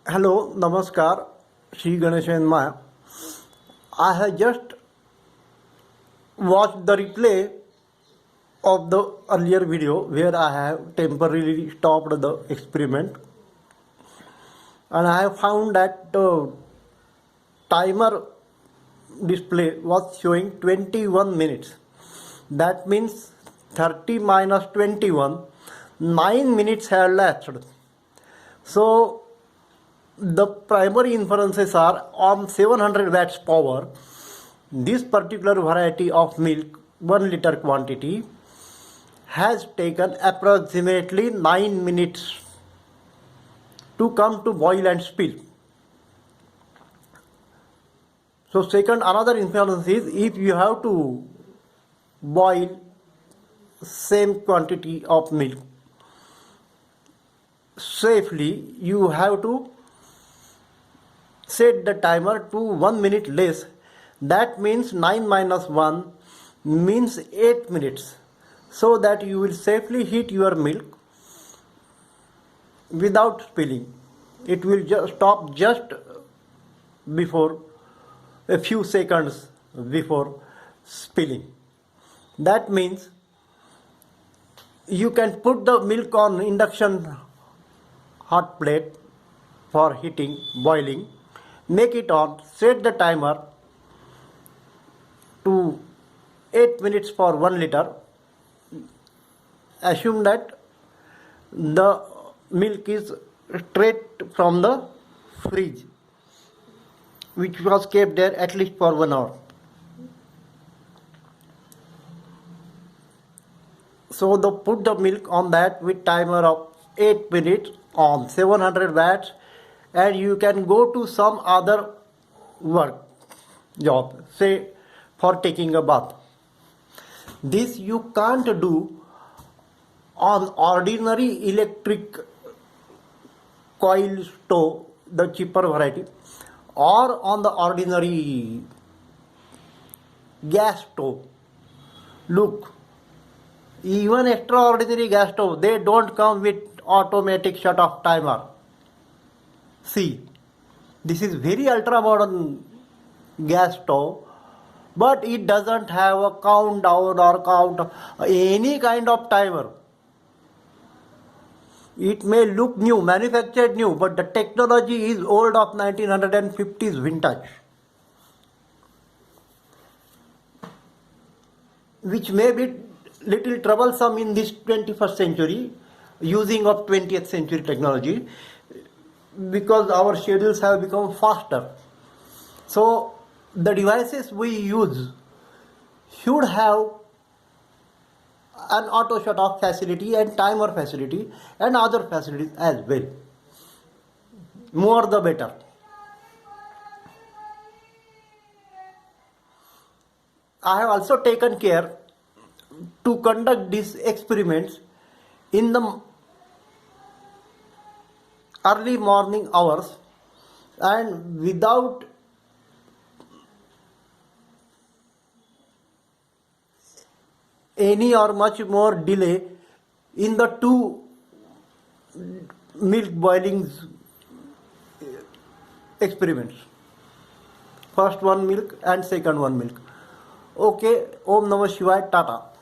Hello, Namaskar, Shri Ganesha and Maya. I have just watched the replay of the earlier video where I have temporarily stopped the experiment, and I have found that the timer display was showing 21 minutes. That means 30 minus 21, 9 minutes have lapsed. So the primary inferences are on 700 watts power. This particular variety of milk, 1 liter quantity, has taken approximately 9 minutes to come to boil and spill. So second, another inference is if you have to boil same quantity of milk safely, you have to set the timer to 1 minute less. That means 9 minus 1 means 8 minutes, so that you will safely heat your milk without spilling. It will stop just before a few seconds before spilling. That means you can put the milk on induction hot plate for heating, boiling, make it on, set the timer to 8 minutes for 1 liter. Assume that the milk is straight from the fridge, which was kept there at least for 1 hour. So put the milk on that with timer of 8 minutes on 700 watts, and you can go to some other work job, say for taking a bath. This you can't do on ordinary electric coil stove, the cheaper variety, or on the ordinary gas stove. Look, even extraordinary gas stove, they don't come with automatic shut off timer. See, this is very ultra modern gas stove, but it doesn't have a countdown or count any kind of timer. It may look new, manufactured new, but the technology is old, of 1950s vintage, which may be little troublesome in this 21st century, using of 20th century technology, because our schedules have become faster. So the devices we use should have an auto shut off facility and timer facility and other facilities as well. More the better. I have also taken care to conduct these experiments in the early morning hours and without any or much more delay in the two milk boiling experiments. First one milk and second one milk. Okay, Om Namah Shivaya, Tata.